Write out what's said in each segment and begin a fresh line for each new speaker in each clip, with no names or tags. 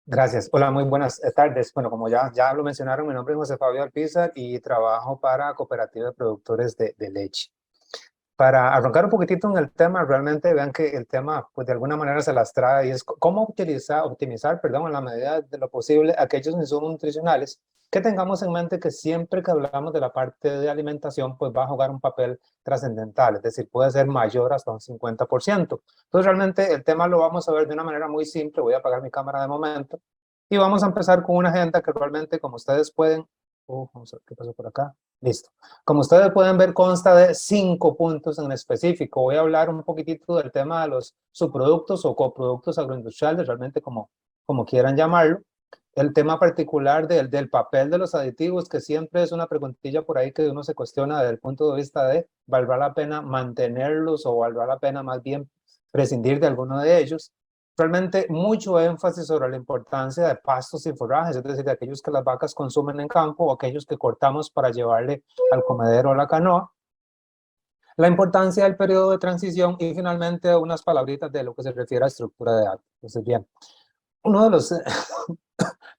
Gracias. Hola, muy buenas tardes. Bueno, como ya lo mencionaron, mi nombre es José Fabio Alpizar y trabajo para Cooperativa de Productores de Leche. Para arrancar un poquitito en el tema, realmente vean que el tema, pues de alguna manera se las trae y es cómo optimizar, perdón, en la medida de lo posible aquellos insumos nutricionales que tengamos en mente que siempre que hablamos de la parte de alimentación, pues va a jugar un papel trascendental, es decir, puede ser mayor hasta un 50%. Entonces, realmente el tema lo vamos a ver de una manera muy simple. Voy a apagar mi cámara de momento y vamos a empezar con una agenda que realmente, como ustedes pueden, vamos a ver qué pasó por acá. Listo. Como ustedes pueden ver, consta de 5 puntos en específico. Voy a hablar un poquitito del tema de los subproductos o coproductos agroindustriales, realmente como quieran llamarlo. El tema particular del papel de los aditivos, que siempre es una preguntilla por ahí que uno se cuestiona desde el punto de vista de ¿valdrá la pena mantenerlos o valdrá la pena más bien prescindir de alguno de ellos? Realmente mucho énfasis sobre la importancia de pastos y forrajes, es decir, de aquellos que las vacas consumen en campo o aquellos que cortamos para llevarle al comedero o la canoa. La importancia del periodo de transición y finalmente unas palabritas de lo que se refiere a estructura de datos. Entonces, bien, uno de los,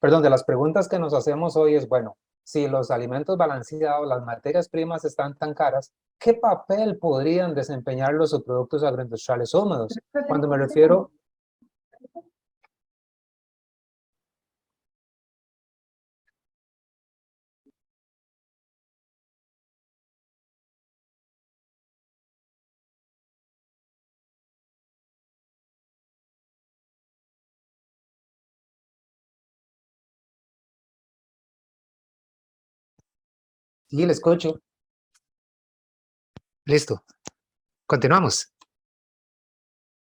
perdón, de las preguntas que nos hacemos hoy es, bueno, si los alimentos balanceados, las materias primas están tan caras, ¿qué papel podrían desempeñar los subproductos agroindustriales húmedos? Cuando me refiero. Sí, le escucho. Listo. Continuamos.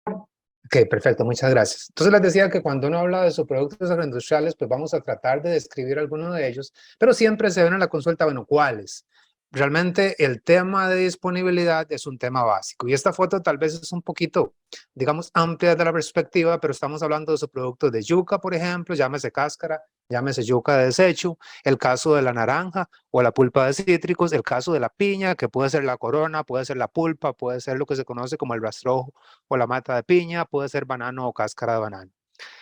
Ok, perfecto, muchas gracias. Entonces les decía que cuando uno habla de subproductos agroindustriales, pues vamos a tratar de describir algunos de ellos, pero siempre se ven en la consulta, bueno, ¿cuáles? Realmente el tema de disponibilidad es un tema básico y esta foto tal vez es un poquito, digamos, amplia de la perspectiva, pero estamos hablando de subproductos de yuca, por ejemplo, llámese cáscara, llámese yuca de desecho, el caso de la naranja o la pulpa de cítricos, el caso de la piña, que puede ser la corona, puede ser la pulpa, puede ser lo que se conoce como el rastrojo o la mata de piña, puede ser banano o cáscara de banano.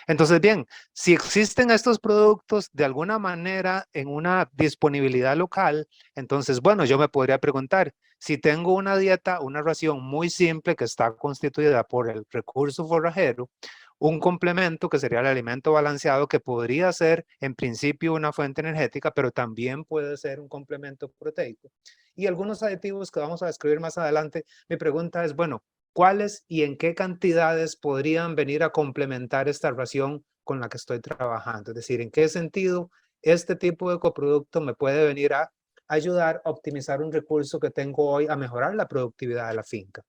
Entonces, bien, si existen estos productos de alguna manera en una disponibilidad local, entonces, bueno, yo me podría preguntar, si tengo una dieta, una ración muy simple que está constituida por el recurso forrajero, un complemento que sería el alimento balanceado, que podría ser en principio una fuente energética, pero también puede ser un complemento proteico. Y algunos aditivos que vamos a describir más adelante, mi pregunta es, bueno, ¿cuáles y en qué cantidades podrían venir a complementar esta ración con la que estoy trabajando? Es decir, ¿en qué sentido este tipo de coproducto me puede venir a ayudar a optimizar un recurso que tengo hoy, a mejorar la productividad de la finca?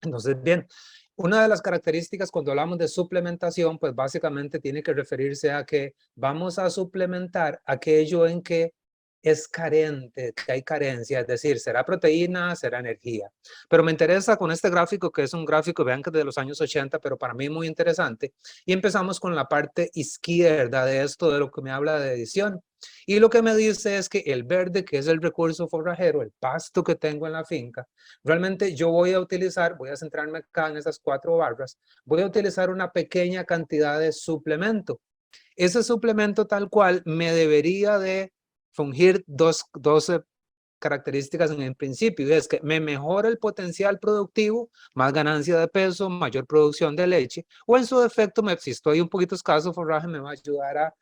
Entonces, bien, una de las características cuando hablamos de suplementación, pues básicamente tiene que referirse a que vamos a suplementar aquello en que es carente, que hay carencia, es decir, será proteína, será energía. Pero me interesa con este gráfico, que es un gráfico, vean que es de los años 80, pero para mí muy interesante. Y empezamos con la parte izquierda de esto, de lo que me habla de edición. Y lo que me dice es que el verde, que es el recurso forrajero, el pasto que tengo en la finca, realmente yo voy a utilizar, voy a centrarme acá en esas 4 barras, voy a utilizar una pequeña cantidad de suplemento. Ese suplemento tal cual me debería de fungir dos características en el principio, y es que me mejora el potencial productivo, más ganancia de peso, mayor producción de leche, o en su defecto, si estoy un poquito escaso forraje, me va a ayudar a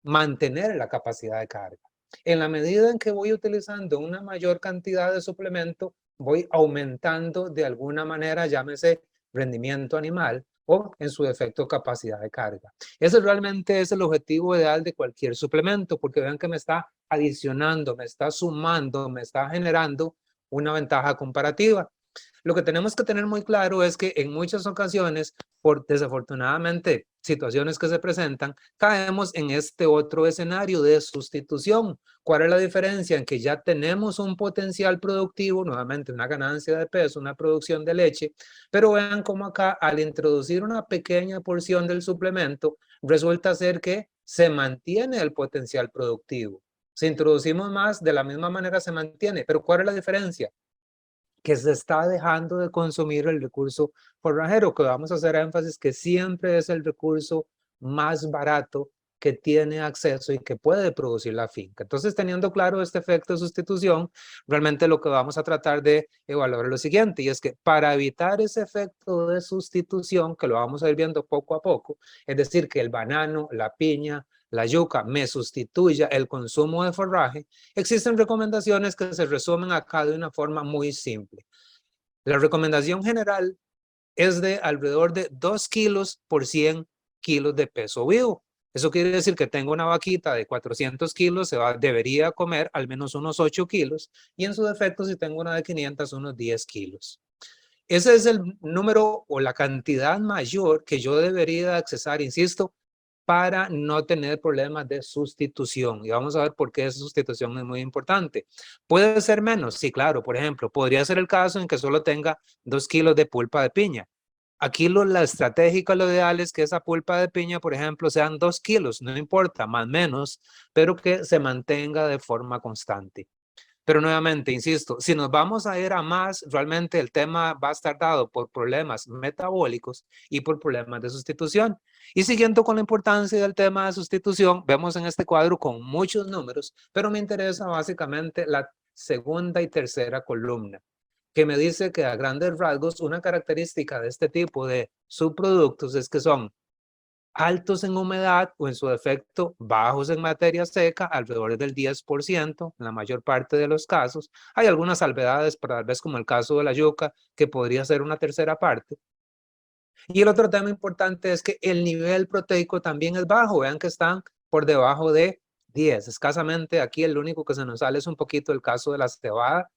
mantener la capacidad de carga. En la medida en que voy utilizando una mayor cantidad de suplemento, voy aumentando de alguna manera, llámese rendimiento animal o en su defecto capacidad de carga. Ese realmente es el objetivo ideal de cualquier suplemento, porque vean que me está adicionando, me está sumando, me está generando una ventaja comparativa. Lo que tenemos que tener muy claro es que en muchas ocasiones, por desafortunadamente situaciones que se presentan, caemos en este otro escenario de sustitución. ¿Cuál es la diferencia? En que ya tenemos un potencial productivo, nuevamente una ganancia de peso, una producción de leche, pero vean cómo acá al introducir una pequeña porción del suplemento, resulta ser que se mantiene el potencial productivo. Si introducimos más, de la misma manera se mantiene, pero ¿cuál es la diferencia? Que se está dejando de consumir el recurso forrajero, que vamos a hacer énfasis que siempre es el recurso más barato que tiene acceso y que puede producir la finca. Entonces, teniendo claro este efecto de sustitución, realmente lo que vamos a tratar de evaluar es lo siguiente, y es que para evitar ese efecto de sustitución, que lo vamos a ir viendo poco a poco, es decir, que el banano, la piña, la yuca me sustituya el consumo de forraje, existen recomendaciones que se resumen acá de una forma muy simple. La recomendación general es de alrededor de 2 kilos por 100 kilos de peso vivo. Eso quiere decir que tengo una vaquita de 400 kilos, debería comer al menos unos 8 kilos, y en su defecto, si tengo una de 500, unos 10 kilos. Ese es el número o la cantidad mayor que yo debería accesar, insisto, para no tener problemas de sustitución. Y vamos a ver por qué esa sustitución es muy importante. ¿Puede ser menos? Sí, claro. Por ejemplo, podría ser el caso en que solo tenga 2 kilos de pulpa de piña. Aquí la estratégica, lo ideal es que esa pulpa de piña, por ejemplo, sean 2 kilos, no importa, más o menos, pero que se mantenga de forma constante. Pero nuevamente, insisto, si nos vamos a ir a más, realmente el tema va a estar dado por problemas metabólicos y por problemas de sustitución. Y siguiendo con la importancia del tema de sustitución, vemos en este cuadro con muchos números, pero me interesa básicamente la segunda y tercera columna, que me dice que a grandes rasgos una característica de este tipo de subproductos es que son altos en humedad o en su defecto bajos en materia seca, alrededor del 10% en la mayor parte de los casos. Hay algunas salvedades, tal vez como el caso de la yuca, que podría ser una tercera parte. Y el otro tema importante es que el nivel proteico también es bajo. Vean que están por debajo de 10. Escasamente aquí el único que se nos sale es un poquito el caso de la cebada,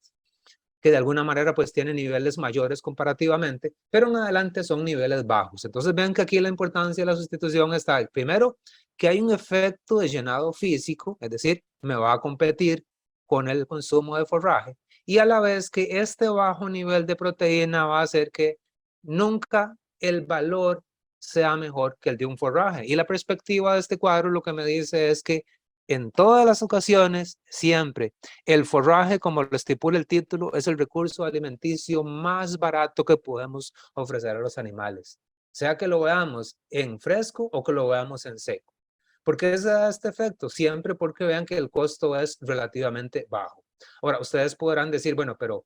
que de alguna manera pues tiene niveles mayores comparativamente, pero en adelante son niveles bajos. Entonces vean que aquí la importancia de la sustitución está, primero, que hay un efecto de llenado físico, es decir, me va a competir con el consumo de forraje, y a la vez que este bajo nivel de proteína va a hacer que nunca el valor sea mejor que el de un forraje. Y la perspectiva de este cuadro lo que me dice es que en todas las ocasiones, siempre, el forraje, como lo estipula el título, es el recurso alimenticio más barato que podemos ofrecer a los animales, sea que lo veamos en fresco o que lo veamos en seco. ¿Por qué se da este efecto? Siempre porque vean que el costo es relativamente bajo. Ahora, ustedes podrán decir, bueno, pero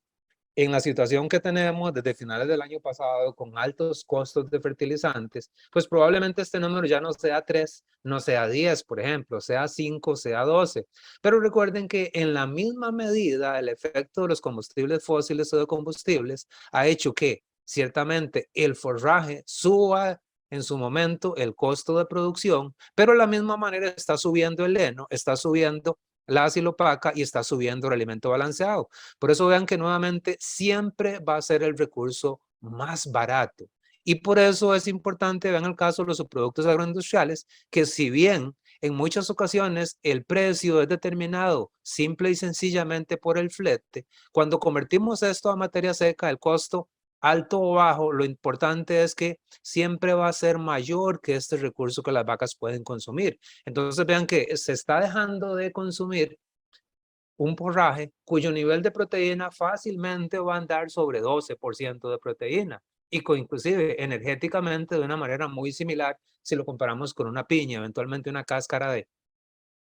en la situación que tenemos desde finales del año pasado con altos costos de fertilizantes, pues probablemente este número ya no sea 3, no sea 10, por ejemplo, sea 5, sea 12. Pero recuerden que en la misma medida el efecto de los combustibles fósiles o de combustibles ha hecho que ciertamente el forraje suba en su momento el costo de producción, pero de la misma manera está subiendo el heno, está subiendo la asilopaca y está subiendo el alimento balanceado. Por eso vean que nuevamente siempre va a ser el recurso más barato. Y por eso es importante, vean el caso de los subproductos agroindustriales, que si bien en muchas ocasiones el precio es determinado simple y sencillamente por el flete, cuando convertimos esto a materia seca, el costo alto o bajo, lo importante es que siempre va a ser mayor que este recurso que las vacas pueden consumir. Entonces vean que se está dejando de consumir un forraje cuyo nivel de proteína fácilmente va a andar sobre 12% de proteína y inclusive energéticamente de una manera muy similar si lo comparamos con una piña, eventualmente una cáscara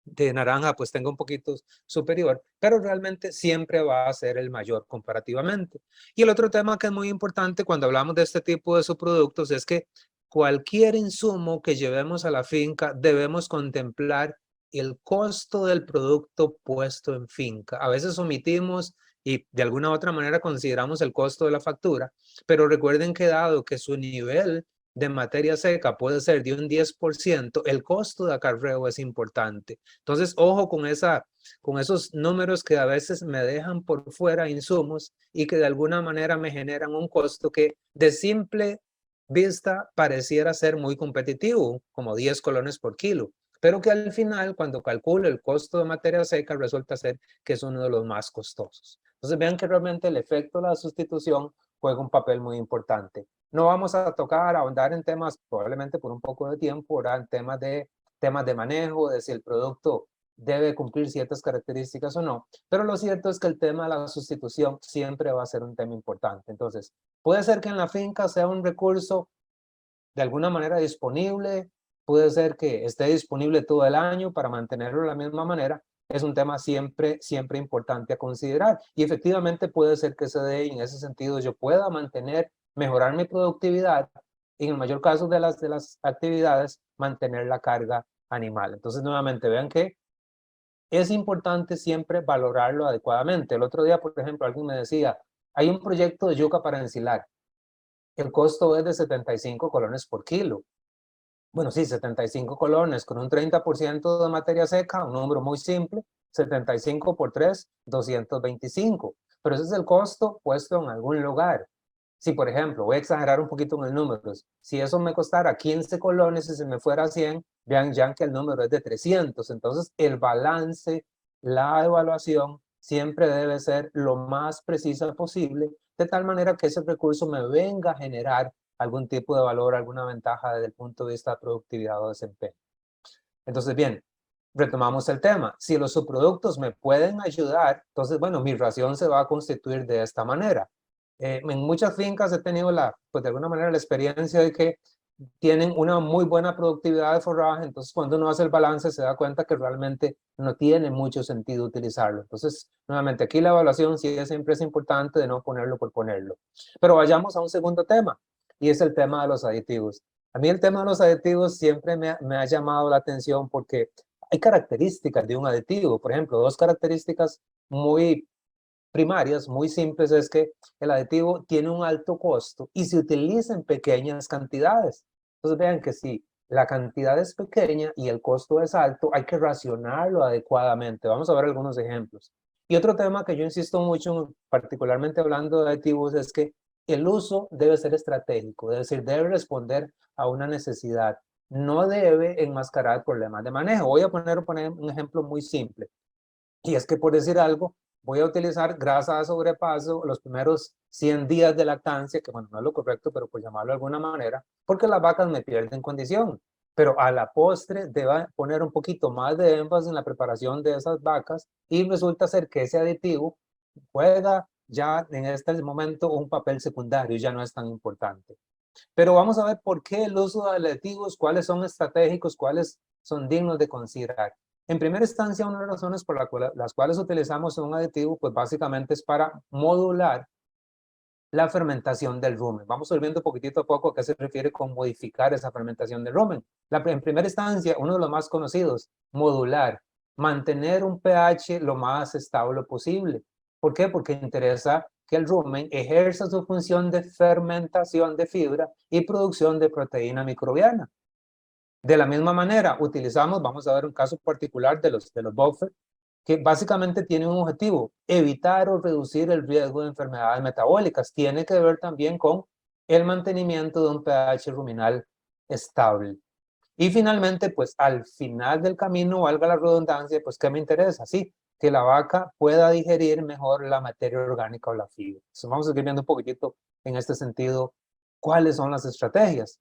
de naranja pues tenga un poquito superior, pero realmente siempre va a ser el mayor comparativamente. Y el otro tema que es muy importante cuando hablamos de este tipo de subproductos es que cualquier insumo que llevemos a la finca debemos contemplar el costo del producto puesto en finca. A veces omitimos y de alguna u otra manera consideramos el costo de la factura, pero recuerden que dado que su nivel de materia seca puede ser de un 10%, el costo de acarreo es importante. Entonces, ojo con esos números que a veces me dejan por fuera insumos y que de alguna manera me generan un costo que de simple vista pareciera ser muy competitivo, como 10 colones por kilo, pero que al final, cuando calculo el costo de materia seca, resulta ser que es uno de los más costosos. Entonces, vean que realmente el efecto de la sustitución juega un papel muy importante. No vamos a tocar, a ahondar en temas, probablemente por un poco de tiempo, ¿verdad? En temas de manejo, de si el producto debe cumplir ciertas características o no, pero lo cierto es que el tema de la sustitución siempre va a ser un tema importante. Entonces, puede ser que en la finca sea un recurso de alguna manera disponible, puede ser que esté disponible todo el año para mantenerlo de la misma manera. Es un tema siempre importante a considerar. Y efectivamente puede ser que se dé, y en ese sentido yo pueda mantener, mejorar mi productividad, y en el mayor caso de las actividades, mantener la carga animal. Entonces, nuevamente, vean que es importante siempre valorarlo adecuadamente. El otro día, por ejemplo, alguien me decía, hay un proyecto de yuca para ensilar. El costo es de 75 colones por kilo. Bueno, sí, 75 colones con un 30% de materia seca, un número muy simple, 75 por 3, 225. Pero ese es el costo puesto en algún lugar. Si, por ejemplo, voy a exagerar un poquito en el número, si eso me costara 15 colones y se me fuera a 100, vean ya que el número es de 300. Entonces, el balance, la evaluación, siempre debe ser lo más precisa posible, de tal manera que ese recurso me venga a generar algún tipo de valor, alguna ventaja desde el punto de vista de productividad o desempeño. Entonces, bien, retomamos el tema. Si los subproductos me pueden ayudar, entonces, bueno, mi ración se va a constituir de esta manera. En muchas fincas he tenido pues de alguna manera la experiencia de que tienen una muy buena productividad de forraje, entonces cuando uno hace el balance se da cuenta que realmente no tiene mucho sentido utilizarlo. Entonces, nuevamente, aquí la evaluación sí siempre es importante de no ponerlo por ponerlo. Pero vayamos a un segundo tema, y es el tema de los aditivos. A mí el tema de los aditivos siempre me ha llamado la atención porque hay características de un aditivo. Por ejemplo, dos características muy primarias, muy simples, es que el aditivo tiene un alto costo y se utiliza en pequeñas cantidades. Entonces vean que si la cantidad es pequeña y el costo es alto, hay que racionarlo adecuadamente. Vamos a ver algunos ejemplos. Y otro tema que yo insisto mucho, particularmente hablando de aditivos, es que el uso debe ser estratégico, es decir, debe responder a una necesidad, no debe enmascarar problemas de manejo. Voy a poner un ejemplo muy simple, y es que, por decir algo, voy a utilizar grasa de sobrepaso los primeros 100 días de lactancia, que bueno, no es lo correcto, pero por llamarlo de alguna manera, porque las vacas me pierden condición. Pero a la postre deba poner un poquito más de énfasis en la preparación de esas vacas, y resulta ser que ese aditivo juega ya en este momento un papel secundario, ya no es tan importante. Pero vamos a ver por qué el uso de aditivos, cuáles son estratégicos, cuáles son dignos de considerar. En primera instancia, una de las razones por las cuales utilizamos un aditivo, pues básicamente es para modular la fermentación del rumen. Vamos a ir viendo poquitito a poco a qué se refiere con modificar esa fermentación del rumen. En primera instancia, uno de los más conocidos, modular, mantener un pH lo más estable posible. ¿Por qué? Porque interesa que el rumen ejerza su función de fermentación de fibra y producción de proteína microbiana. De la misma manera, utilizamos, vamos a ver un caso particular de los buffer, que básicamente tienen un objetivo, evitar o reducir el riesgo de enfermedades metabólicas. Tiene que ver también con el mantenimiento de un pH ruminal estable. Y finalmente, pues al final del camino, valga la redundancia, pues ¿qué me interesa? Sí, que la vaca pueda digerir mejor la materia orgánica o la fibra. Entonces, vamos a seguir viendo un poquitito en este sentido cuáles son las estrategias.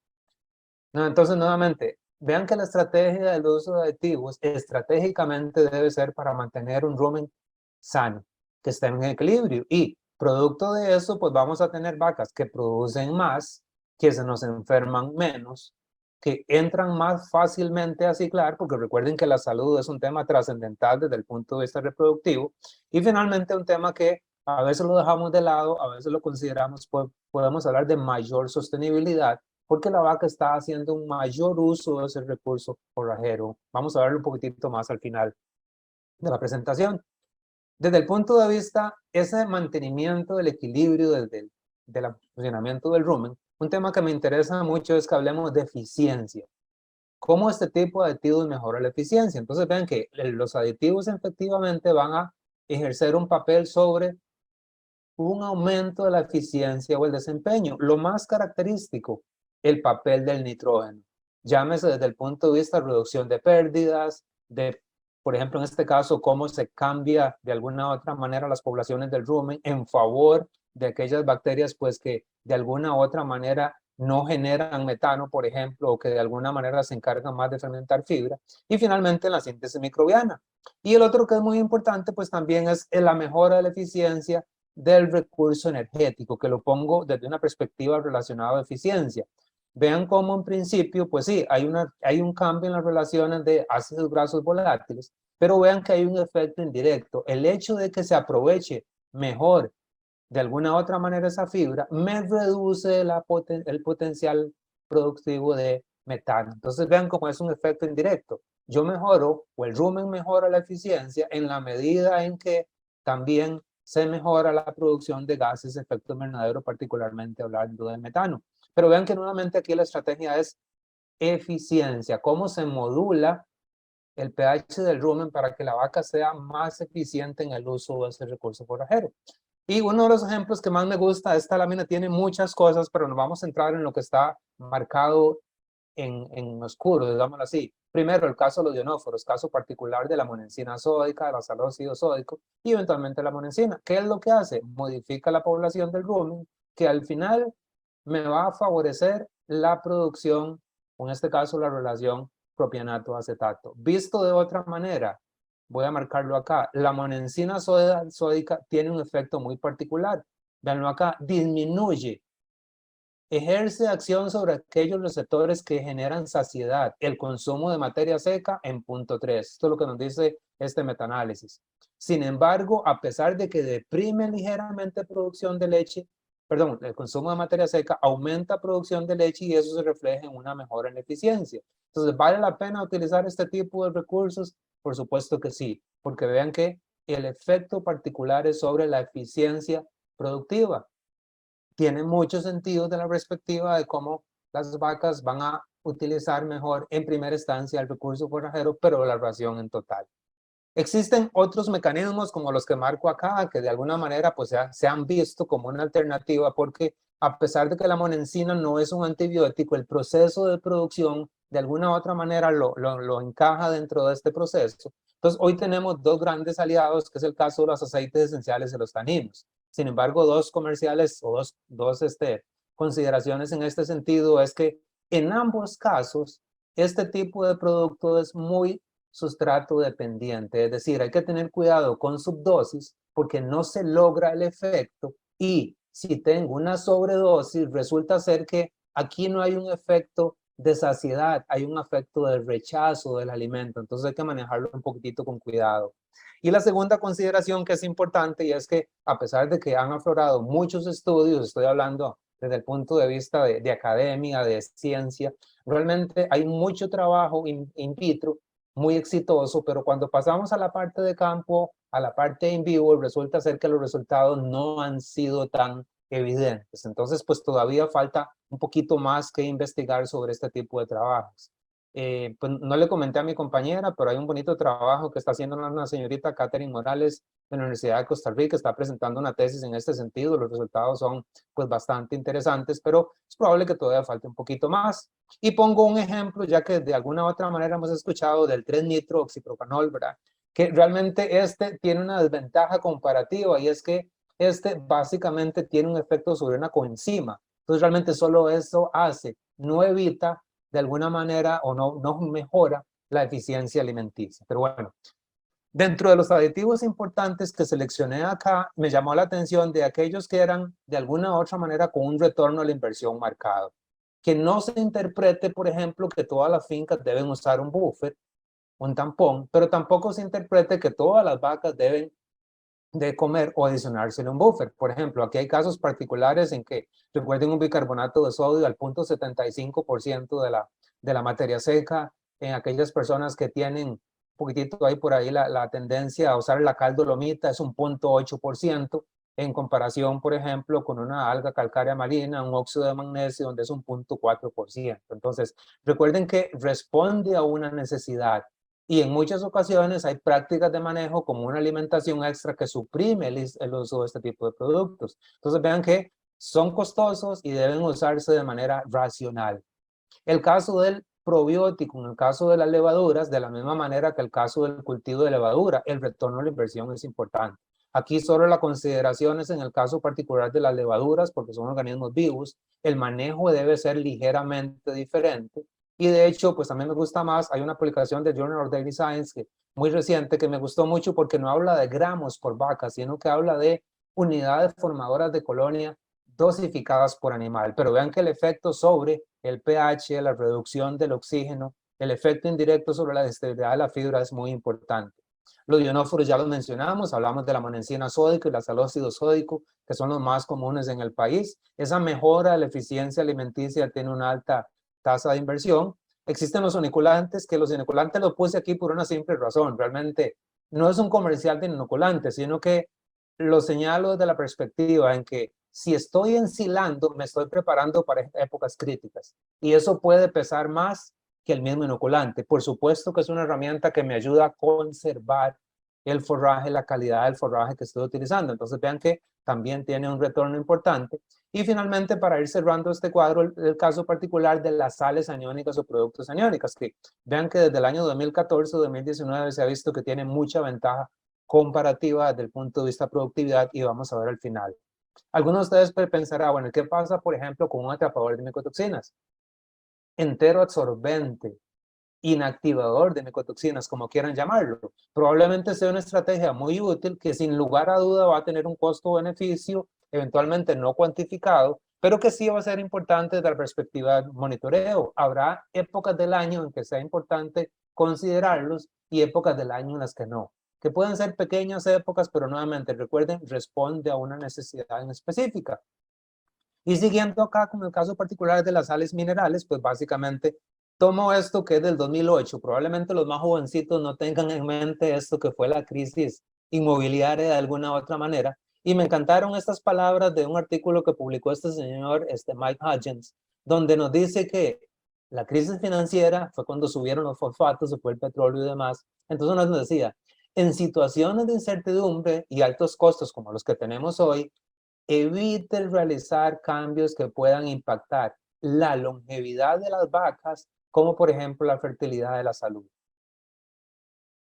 No, entonces, nuevamente, vean que la estrategia del uso de aditivos estratégicamente debe ser para mantener un rumen sano, que esté en equilibrio. Y producto de eso, pues vamos a tener vacas que producen más, que se nos enferman menos, que entran más fácilmente a ciclar, porque recuerden que la salud es un tema trascendental desde el punto de vista reproductivo. Y finalmente, un tema que a veces lo dejamos de lado, a veces lo consideramos, pues podemos hablar de mayor sostenibilidad, porque la vaca está haciendo un mayor uso de ese recurso forrajero. Vamos a verlo un poquitito más al final de la presentación. Desde el punto de vista, ese mantenimiento del equilibrio del funcionamiento del rumen, un tema que me interesa mucho es que hablemos de eficiencia. ¿Cómo este tipo de aditivos mejora la eficiencia? Entonces vean que los aditivos efectivamente van a ejercer un papel sobre un aumento de la eficiencia o el desempeño. Lo más característico, el papel del nitrógeno. Llámese desde el punto de vista de reducción de pérdidas, por ejemplo, en este caso, cómo se cambia de alguna u otra manera las poblaciones del rumen en favor de aquellas bacterias pues que de alguna u otra manera no generan metano, por ejemplo, o que de alguna manera se encargan más de fermentar fibra. Y finalmente la síntesis microbiana. Y el otro que es muy importante pues también es la mejora de la eficiencia del recurso energético, que lo pongo desde una perspectiva relacionada a eficiencia. vean cómo en principio, pues sí, hay un cambio en las relaciones de ácidos grasos volátiles, pero vean que hay un efecto indirecto. El hecho de que se aproveche mejor de alguna otra manera esa fibra, me reduce el potencial productivo de metano. Entonces vean cómo es un efecto indirecto. Yo mejoro, o el rumen mejora la eficiencia en la medida en que también se mejora la producción de gases de efecto invernadero, particularmente hablando del metano. Pero vean que nuevamente aquí la estrategia es eficiencia, cómo se modula el pH del rumen para que la vaca sea más eficiente en el uso de ese recurso forrajero. Y uno de los ejemplos que más me gusta, esta lámina tiene muchas cosas, pero nos vamos a centrar en lo que está marcado en oscuro, digámoslo así. Primero, el caso de los ionóforos, caso particular de la monensina sódica, del azarócido sódico y eventualmente la monensina. ¿Qué es lo que hace? Modifica la población del rumen, que al final me va a favorecer la producción, o en este caso la relación propianato-acetato. Visto de otra manera, voy a marcarlo acá, la monensina sódica tiene un efecto muy particular. Veanlo acá, disminuye, ejerce acción sobre aquellos receptores que generan saciedad, el consumo de materia seca en punto 3. Esto es lo que nos dice este metaanálisis. Sin embargo, a pesar de que deprime ligeramente producción de leche, perdón, el consumo de materia seca aumenta producción de leche y eso se refleja en una mejora en la eficiencia. Entonces, ¿vale la pena utilizar este tipo de recursos? Por supuesto que sí, porque vean que el efecto particular es sobre la eficiencia productiva. Tiene mucho sentido de la perspectiva de cómo las vacas van a utilizar mejor en primera instancia el recurso forrajero, pero la ración en total. Existen otros mecanismos como los que marco acá, que de alguna manera pues se han visto como una alternativa porque a pesar de que la monensina no es un antibiótico, el proceso de producción de alguna u otra manera lo encaja dentro de este proceso. Entonces hoy tenemos dos grandes aliados, que es el caso de los aceites esenciales de los taninos. Sin embargo, dos comerciales o dos consideraciones en este sentido es que en ambos casos este tipo de producto es muy sustrato dependiente, es decir, hay que tener cuidado con subdosis porque no se logra el efecto y si tengo una sobredosis resulta ser que aquí no hay un efecto de saciedad, hay un efecto de rechazo del alimento, entonces hay que manejarlo un poquitito con cuidado. Y la segunda consideración que es importante y es que a pesar de que han aflorado muchos estudios, estoy hablando desde el punto de vista de academia, de ciencia, realmente hay mucho trabajo in vitro muy exitoso, pero cuando pasamos a la parte de campo, a la parte en vivo, resulta ser que los resultados no han sido tan evidentes. Entonces, pues todavía falta un poquito más que investigar sobre este tipo de trabajos. Pues no le comenté a mi compañera, pero hay un bonito trabajo que está haciendo una señorita, Catherine Morales, de la Universidad de Costa Rica, está presentando una tesis en este sentido. Los resultados son pues bastante interesantes, pero es probable que todavía falte un poquito más. Y pongo un ejemplo, ya que de alguna u otra manera hemos escuchado del 3-nitroxipropanol, ¿verdad? Que realmente este tiene una desventaja comparativa y es que este básicamente tiene un efecto sobre una coenzima. Entonces realmente solo eso hace, no evita de alguna manera o no mejora la eficiencia alimenticia. Pero bueno, dentro de los aditivos importantes que seleccioné acá, me llamó la atención de aquellos que eran de alguna u otra manera con un retorno a la inversión marcado. Que no se interprete, por ejemplo, que todas las fincas deben usar un buffer, un tampón, pero tampoco se interprete que todas las vacas deben de comer o adicionárselo un buffer. Por ejemplo, aquí hay casos particulares en que recuerden un bicarbonato de sodio al 0.75% de la materia seca en aquellas personas que tienen un poquitito ahí por ahí la tendencia a usar la cal dolomita es un 0.8% en comparación, por ejemplo, con una alga calcárea marina, un óxido de magnesio, donde es un 0.4%. Entonces, recuerden que responde a una necesidad y en muchas ocasiones hay prácticas de manejo como una alimentación extra que suprime el uso de este tipo de productos. Entonces vean que son costosos y deben usarse de manera racional. El caso del probiótico, en el caso de las levaduras, de la misma manera que el caso del cultivo de levadura, el retorno a la inversión es importante. Aquí solo la consideración es en el caso particular de las levaduras, porque son organismos vivos, el manejo debe ser ligeramente diferente. Y de hecho, pues también me gusta más, hay una publicación de Journal of Daily Science que, muy reciente que me gustó mucho porque no habla de gramos por vaca, sino que habla de unidades formadoras de colonia dosificadas por animal. Pero vean que el efecto sobre
el pH, la reducción del oxígeno, el efecto indirecto sobre la estabilidad de la fibra es muy importante. Los ionóforos ya los mencionamos, hablamos de la monencina sódica y el ácido sódico, que son los más comunes en el país. Esa mejora de la eficiencia alimenticia tiene una alta tasa de inversión. Existen los inoculantes, que los inoculantes los puse aquí por una simple razón. Realmente no es un comercial de inoculantes, sino que lo señalo desde la perspectiva en que si estoy ensilando, me estoy preparando para épocas críticas. Y eso puede pesar más que el mismo inoculante. Por supuesto que es una herramienta que me ayuda a conservar el forraje, la calidad del forraje que estoy utilizando. Entonces vean que también tiene un retorno importante. Y finalmente, para ir cerrando este cuadro, el caso particular de las sales aniónicas o productos aniónicos, que vean que desde el año 2014-2019 se ha visto que tiene mucha ventaja comparativa desde el punto de vista de productividad, y vamos a ver al final. Algunos de ustedes pensarán, bueno, ¿qué pasa, por ejemplo, con un atrapador de micotoxinas? Entero absorbente, inactivador de micotoxinas, como quieran llamarlo. Probablemente sea una estrategia muy útil que sin lugar a duda va a tener un costo-beneficio eventualmente no cuantificado, pero que sí va a ser importante desde la perspectiva de monitoreo. Habrá épocas del año en que sea importante considerarlos y épocas del año en las que no, que pueden ser pequeñas épocas, pero nuevamente recuerden, responde a una necesidad en específica. Y siguiendo acá con el caso particular de las sales minerales, pues básicamente tomo esto que es del 2008. Probablemente los más jovencitos no tengan en mente esto que fue la crisis inmobiliaria de alguna otra manera. Y me encantaron estas palabras de un artículo que publicó este señor, Mike Hudgens, donde nos dice que la crisis financiera fue cuando subieron los fosfatos, se fue el petróleo y demás. Entonces nos decía, en situaciones de incertidumbre y altos costos como los que tenemos hoy, evite realizar cambios que puedan impactar la longevidad de las vacas, como por ejemplo la fertilidad de la salud.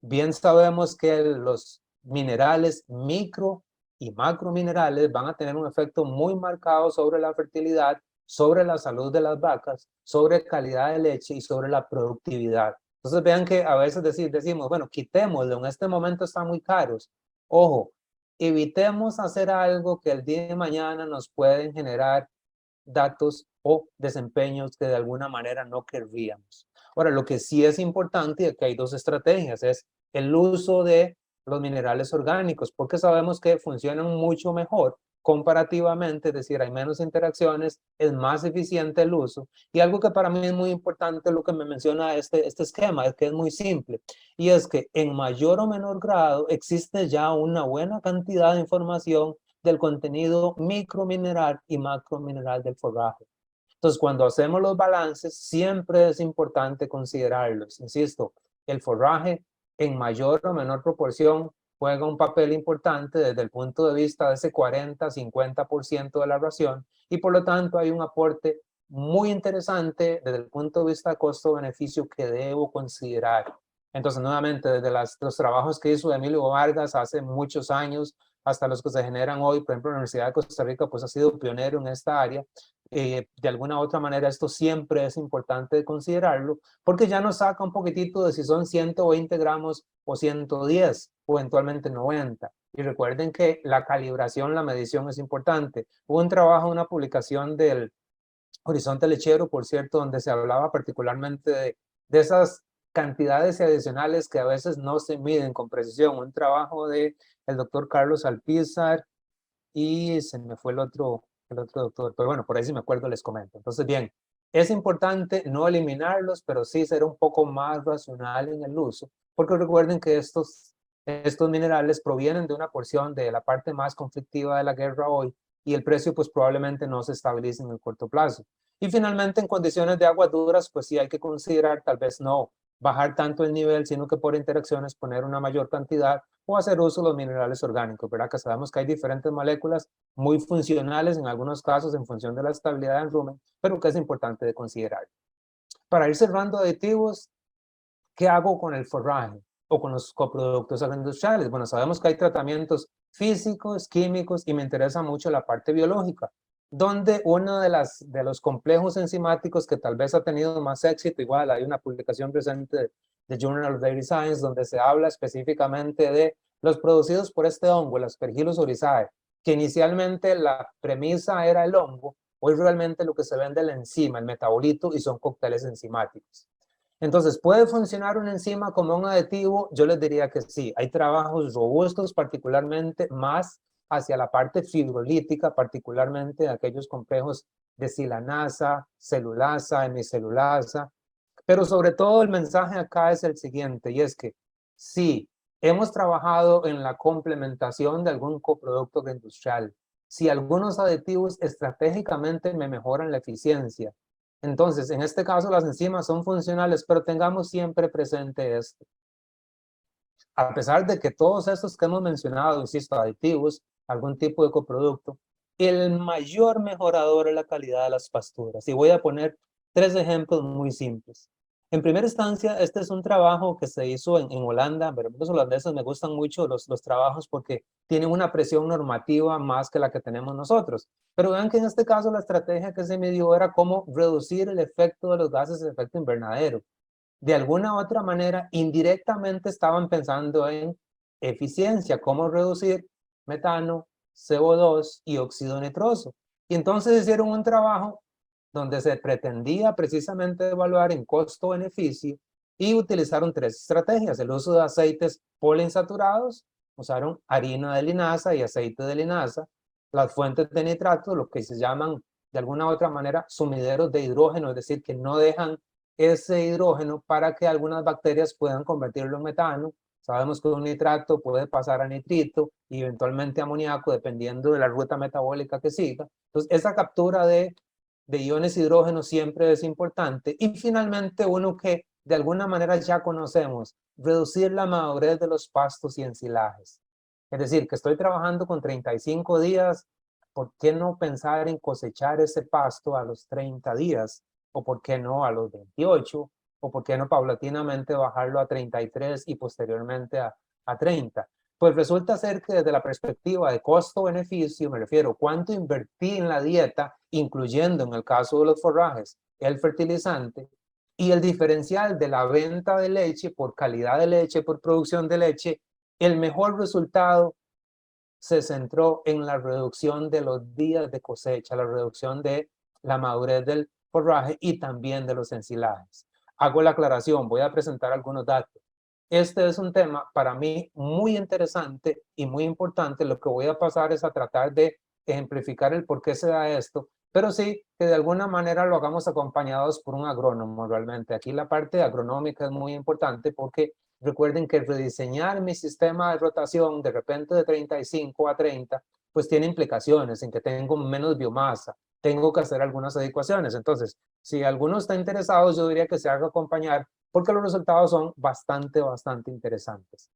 Bien sabemos que los minerales micro y macrominerales van a tener un efecto muy marcado sobre la fertilidad, sobre la salud de las vacas, sobre calidad de leche y sobre la productividad. Entonces vean que a veces decimos, bueno, quitémoslo, en este momento están muy caros. Ojo, evitemos hacer algo que el día de mañana nos pueden generar datos o desempeños que de alguna manera no querríamos. Ahora, lo que sí es importante, y aquí hay dos estrategias, es el uso de los minerales orgánicos, porque sabemos que funcionan mucho mejor comparativamente, es decir, hay menos interacciones, es más eficiente el uso. Y algo que para mí es muy importante, lo que me menciona este esquema, es que es muy simple, y es que en mayor o menor grado existe ya una buena cantidad de información del contenido micromineral y macromineral del forraje. Entonces, cuando hacemos los balances, siempre es importante considerarlos. Insisto, el forraje en mayor o menor proporción juega un papel importante desde el punto de vista de ese 40-50% de la ración, y por lo tanto hay un aporte muy interesante desde el punto de vista de costo-beneficio que debo considerar. Entonces, nuevamente, desde los trabajos que hizo Emilio Vargas hace muchos años hasta los que se generan hoy, por ejemplo, la Universidad de Costa Rica pues ha sido pionero en esta área. De alguna u otra manera esto siempre es importante considerarlo, porque ya nos saca un poquitito de si son 120 gramos o 110 o eventualmente 90. Y recuerden que la calibración, la medición es importante. Hubo un trabajo, una publicación del Horizonte Lechero, por cierto, donde se hablaba particularmente de esas cantidades adicionales que a veces no se miden con precisión. Un trabajo de el doctor Carlos Alpizar y se me fue el otro doctor, pero bueno, por ahí si me acuerdo les comento. Entonces, bien, es importante no eliminarlos, pero sí ser un poco más racional en el uso, porque recuerden que estos minerales provienen de una porción de la parte más conflictiva de la guerra hoy, y el precio pues probablemente no se estabilice en el corto plazo. Y finalmente, en condiciones de aguas duras, pues sí hay que considerar tal vez no bajar tanto el nivel, sino que por interacciones poner una mayor cantidad o hacer uso de los minerales orgánicos, ¿verdad? Que sabemos que hay diferentes moléculas muy funcionales en algunos casos en función de la estabilidad del rumen, pero que es importante de considerar. Para ir cerrando aditivos, ¿qué hago con el forraje o con los coproductos agroindustriales? Bueno, sabemos que hay tratamientos físicos, químicos, y me interesa mucho la parte biológica, donde uno de los complejos enzimáticos que tal vez ha tenido más éxito, igual hay una publicación reciente de Journal of Dairy Science donde se habla específicamente de los producidos por este hongo, el Aspergillus oryzae, que inicialmente la premisa era el hongo, Hoy realmente lo que se vende es la enzima, el metabolito, y son cócteles enzimáticos. Entonces, ¿puede funcionar una enzima como un aditivo? Yo les diría que sí. Hay trabajos robustos, particularmente más hacia la parte fibrolítica, particularmente de aquellos complejos de silanasa, celulasa, hemicelulasa. Pero sobre todo el mensaje acá es el siguiente, y es que sí, hemos trabajado en la complementación de algún coproducto industrial. Si algunos aditivos estratégicamente me mejoran la eficiencia, entonces en este caso las enzimas son funcionales, pero tengamos siempre presente esto. A pesar de que todos estos que hemos mencionado, insisto, aditivos, algún tipo de coproducto, el mayor mejorador es la calidad de las pasturas. Y voy a poner 3 ejemplos muy simples. En primera instancia, este es un trabajo que se hizo en Holanda, pero los holandeses me gustan mucho los trabajos porque tienen una presión normativa más que la que tenemos nosotros. Pero vean que en este caso la estrategia que se midió era cómo reducir el efecto de los gases de efecto invernadero. De alguna u otra manera, indirectamente estaban pensando en eficiencia, cómo reducir metano, CO2 y óxido nitroso. Y entonces hicieron un trabajo donde se pretendía precisamente evaluar en costo-beneficio y utilizaron 3 estrategias: el uso de aceites poliinsaturados, usaron harina de linaza y aceite de linaza, las fuentes de nitrato, lo que se llaman de alguna u otra manera sumideros de hidrógeno, es decir, que no dejan ese hidrógeno para que algunas bacterias puedan convertirlo en metano. Sabemos que un nitrato puede pasar a nitrito y eventualmente amoníaco, dependiendo de la ruta metabólica que siga. Entonces, esa captura de iones hidrógeno siempre es importante. Y finalmente, uno que de alguna manera ya conocemos, reducir la madurez de los pastos y ensilajes. Es decir, que estoy trabajando con 35 días, ¿por qué no pensar en cosechar ese pasto a los 30 días? ¿O por qué no a los 28? ¿O por qué no paulatinamente bajarlo a 33 y posteriormente a 30? Pues resulta ser que desde la perspectiva de costo-beneficio, me refiero cuánto invertí en la dieta, incluyendo en el caso de los forrajes, el fertilizante, y el diferencial de la venta de leche por calidad de leche, por producción de leche, el mejor resultado se centró en la reducción de los días de cosecha, la reducción de la madurez del forraje y también de los ensilajes. Hago la aclaración, voy a presentar algunos datos. Este es un tema para mí muy interesante y muy importante. Lo que voy a pasar es a tratar de ejemplificar el por qué se da esto, pero sí que de alguna manera lo hagamos acompañados por un agrónomo realmente. Aquí la parte agronómica es muy importante porque recuerden que rediseñar mi sistema de rotación de repente de 35 a 30, pues tiene implicaciones en que tengo menos biomasa, tengo que hacer algunas adecuaciones. Entonces, si alguno está interesado, yo diría que se haga acompañar porque los resultados son bastante interesantes.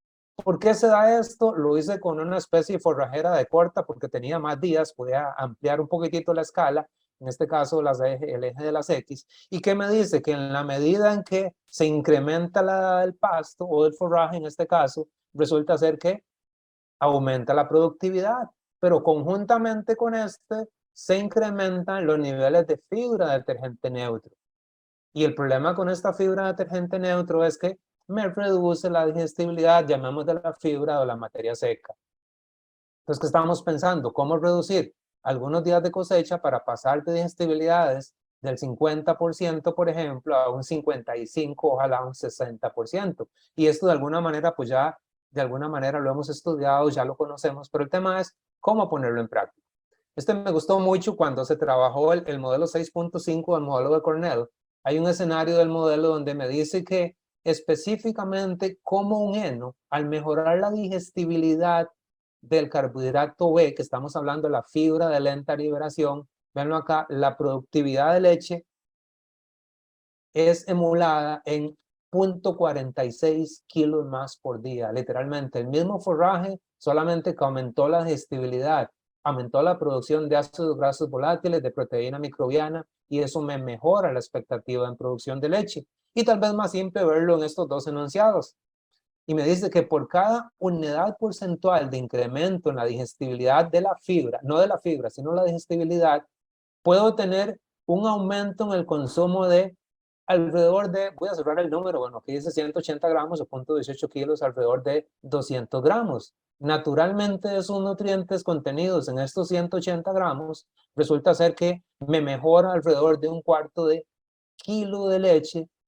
¿Por qué se da esto? Lo hice con una especie forrajera de corta porque tenía más días, podía ampliar un poquitito la escala, en este caso el eje de las X, y que me dice que en la medida en que se incrementa el pasto o el forraje, en este caso, resulta ser que aumenta la productividad, pero conjuntamente con este se incrementan los niveles de fibra detergente neutro. Y el problema con esta fibra detergente neutro es que me reduce la digestibilidad, llamamos de la fibra o la materia seca. Entonces, ¿qué estamos pensando? ¿Cómo reducir algunos días de cosecha para pasar de digestibilidades del 50%, por ejemplo, a un 55%, ojalá un 60%? Y esto de alguna manera, pues ya de alguna manera lo hemos estudiado, ya lo conocemos, pero el tema es cómo ponerlo en práctica. Este me gustó mucho cuando se trabajó el modelo 6.5 del modelo de Cornell. Hay un escenario del modelo donde me dice que específicamente como un heno, al mejorar la digestibilidad del carbohidrato B, que estamos hablando de la fibra de lenta liberación, veanlo acá, la productividad de leche es emulada en 0.46 kilos más por día. Literalmente, el mismo forraje, solamente que aumentó la digestibilidad, aumentó la producción de ácidos grasos volátiles, de proteína microbiana, y eso me mejora la expectativa en producción de leche. Y tal vez más simple verlo en estos 2 enunciados. Y me dice que por cada unidad porcentual de incremento en la digestibilidad de la fibra, no de la fibra, sino la digestibilidad, puedo tener un aumento en el consumo de alrededor de, voy a cerrar el número, bueno, aquí dice 180 gramos o 0.18 kilos, alrededor de 200 gramos. naturalmente esos nutrientes contenidos en estos 180 gramos, resulta ser que me mejora alrededor de un cuarto de kilo de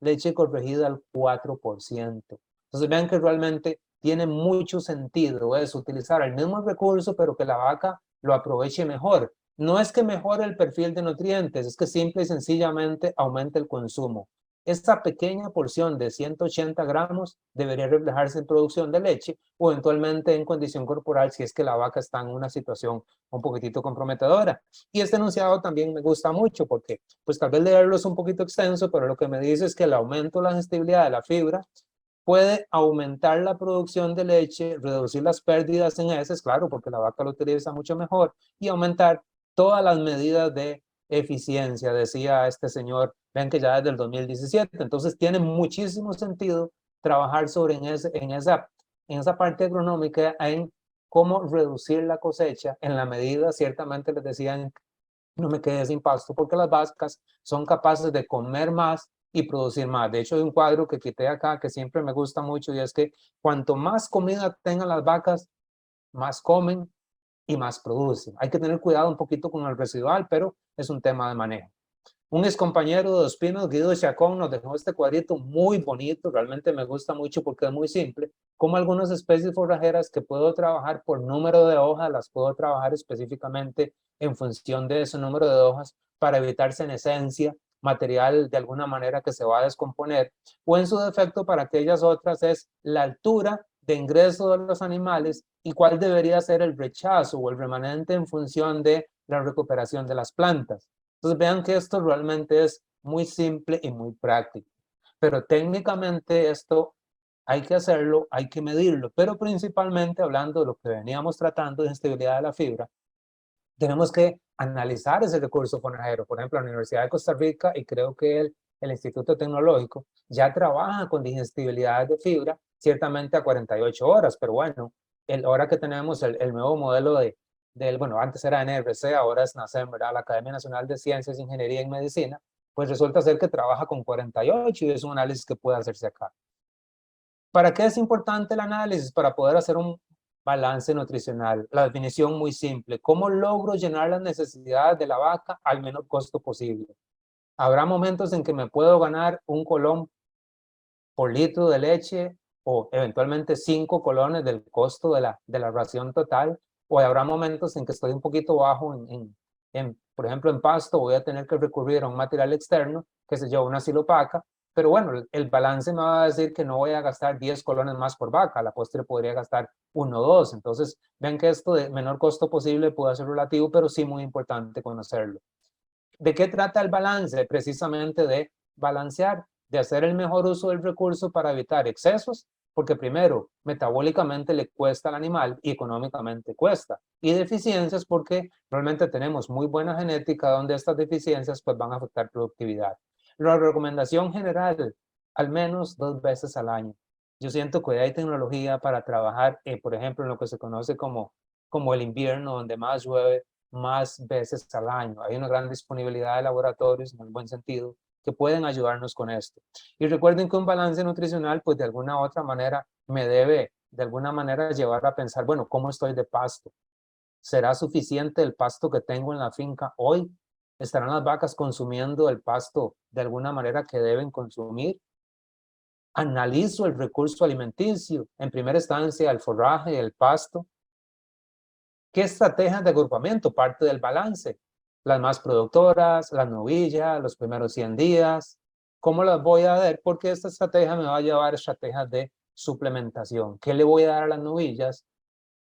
leche corregida al 4%. Entonces vean que realmente tiene mucho sentido eso, utilizar el mismo recurso, pero que la vaca lo aproveche mejor. No es que mejore el perfil de nutrientes, es que simple y sencillamente aumenta el consumo. Esta pequeña porción de 180 gramos debería reflejarse en producción de leche o eventualmente en condición corporal si es que la vaca está en una situación un poquitito comprometedora. Y este enunciado también me gusta mucho porque, pues tal vez leerlo es un poquito extenso, pero lo que me dice es que el aumento de la digestibilidad de la fibra puede aumentar la producción de leche, reducir las pérdidas en heces, claro, porque la vaca lo utiliza mucho mejor, y aumentar todas las medidas de eficiencia, decía este señor, ven que ya desde el 2017, entonces tiene muchísimo sentido trabajar sobre en esa parte agronómica, en cómo reducir la cosecha en la medida, ciertamente les decían, no me quede sin pasto, porque las vacas son capaces de comer más y producir más. De hecho, hay un cuadro que quité acá que siempre me gusta mucho y es que cuanto más comida tengan las vacas, más comen y más producen. Hay que tener cuidado un poquito con el residual, pero es un tema de manejo. Un ex compañero de Dos Pinos, Guido Chacón, nos dejó este cuadrito muy bonito, realmente me gusta mucho porque es muy simple, como algunas especies forrajeras que puedo trabajar por número de hojas, las puedo trabajar específicamente en función de ese número de hojas para evitar senescencia, material de alguna manera que se va a descomponer, o en su defecto para aquellas otras es la altura de ingreso de los animales y cuál debería ser el rechazo o el remanente en función de la recuperación de las plantas. Entonces vean que esto realmente es muy simple y muy práctico, pero técnicamente esto hay que hacerlo, hay que medirlo, pero principalmente hablando de lo que veníamos tratando de estabilidad de la fibra, tenemos que analizar ese recurso forrajero. Por ejemplo, la Universidad de Costa Rica y creo que el Instituto Tecnológico ya trabaja con digestibilidad de fibra, ciertamente a 48 horas, pero bueno, ahora que tenemos el nuevo modelo bueno, antes era NRC, ahora es NACEM, ¿verdad? La Academia Nacional de Ciencias, Ingeniería y Medicina, pues resulta ser que trabaja con 48 y es un análisis que puede hacerse acá. ¿Para qué es importante el análisis? Para poder hacer un balance nutricional. La definición muy simple. ¿Cómo logro llenar las necesidades de la vaca al menor costo posible? Habrá momentos en que me puedo ganar un colón por litro de leche o eventualmente 5 colones del costo de la ración total, o habrá momentos en que estoy un poquito bajo por ejemplo, en pasto voy a tener que recurrir a un material externo, que se yo, una silopaca, pero bueno, el balance me va a decir que no voy a gastar 10 colones más por vaca, a la postre podría gastar 1 o 2, entonces ven que esto de menor costo posible puede ser relativo, pero sí muy importante conocerlo. ¿De qué trata el balance? Precisamente de balancear, de hacer el mejor uso del recurso para evitar excesos, porque primero, metabólicamente le cuesta al animal y económicamente cuesta. Y deficiencias porque realmente tenemos muy buena genética donde estas deficiencias pues van a afectar productividad. La recomendación general, al menos 2 veces al año. Yo siento que hay tecnología para trabajar, por ejemplo, en lo que se conoce como el invierno, donde más llueve, más veces al año. Hay una gran disponibilidad de laboratorios, en el buen sentido, que pueden ayudarnos con esto. Y recuerden que un balance nutricional, pues de alguna otra manera, me debe de alguna manera llevar a pensar, bueno, ¿cómo estoy de pasto? ¿Será suficiente el pasto que tengo en la finca hoy? ¿Estarán las vacas consumiendo el pasto de alguna manera que deben consumir? Analizo el recurso alimenticio, en primera instancia el forraje, el pasto. ¿Qué estrategias de agrupamiento? Parte del balance. Las más productoras, las novillas, los primeros 100 días. ¿Cómo las voy a ver? Porque esta estrategia me va a llevar a estrategias de suplementación. ¿Qué le voy a dar a las novillas?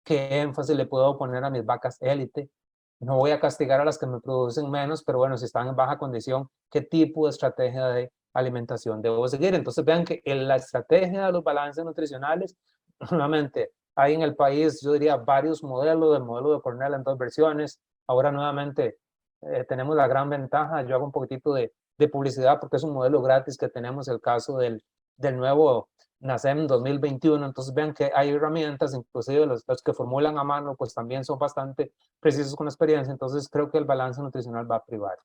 ¿Qué énfasis le puedo poner a mis vacas élite? No voy a castigar a las que me producen menos, pero bueno, si están en baja condición, ¿qué tipo de estrategia de alimentación debo seguir? Entonces vean que en la estrategia de los balances nutricionales, nuevamente, hay en el país, yo diría, varios modelos, el modelo de Cornell en 2 versiones. Ahora nuevamente tenemos la gran ventaja, yo hago un poquitito de publicidad porque es un modelo gratis que tenemos, el caso del nuevo NACEM 2021, entonces vean que hay herramientas, inclusive los que formulan a mano, pues también son bastante precisos con experiencia, entonces creo que el balance nutricional va a privar.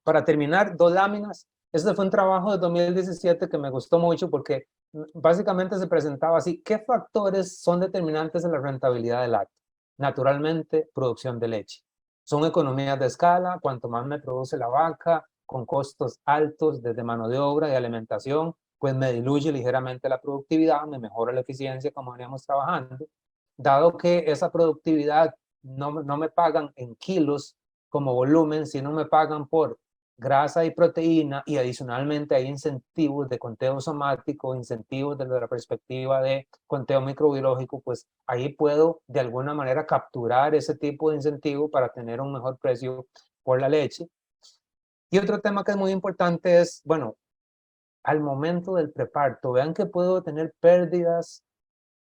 Para terminar, 2 láminas. Este fue un trabajo de 2017 que me gustó mucho porque básicamente se presentaba así: ¿qué factores son determinantes en la rentabilidad del lácteo? Naturalmente, producción de leche. Son economías de escala. Cuanto más me produce la vaca, con costos altos desde mano de obra y alimentación, pues me diluye ligeramente la productividad, me mejora la eficiencia como veníamos trabajando. Dado que esa productividad no me pagan en kilos como volumen, sino me pagan por grasa y proteína, y adicionalmente hay incentivos de conteo somático, incentivos desde la perspectiva de conteo microbiológico, pues ahí puedo de alguna manera capturar ese tipo de incentivo para tener un mejor precio por la leche. Y otro tema que es muy importante es, bueno, al momento del preparto, vean que puedo tener pérdidas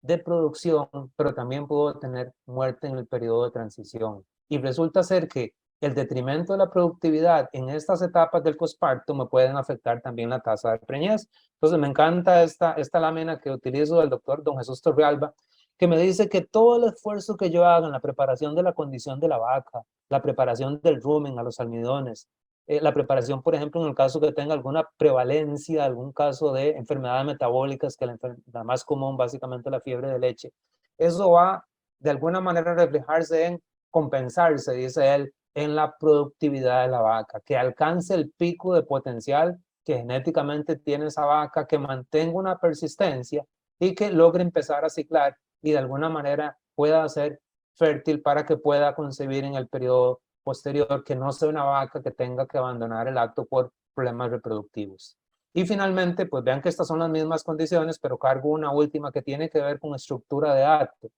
de producción, pero también puedo tener muerte en el periodo de transición. Y resulta ser que el detrimento de la productividad en estas etapas del posparto me pueden afectar también la tasa de preñez. Entonces me encanta esta lámina que utilizo del doctor Don Jesús Torrealba, que me dice que todo el esfuerzo que yo haga en la preparación de la condición de la vaca, la preparación del rumen a los almidones, la preparación, por ejemplo, en el caso que tenga alguna prevalencia, algún caso de enfermedades metabólicas, que la más común básicamente la fiebre de leche, eso va de alguna manera a reflejarse en compensarse, dice él, en la productividad de la vaca, que alcance el pico de potencial que genéticamente tiene esa vaca, que mantenga una persistencia y que logre empezar a ciclar y de alguna manera pueda ser fértil para que pueda concebir en el periodo posterior, que no sea una vaca que tenga que abandonar el acto por problemas reproductivos. Y finalmente, pues vean que estas son las mismas condiciones, pero cargo una última que tiene que ver con estructura de acto.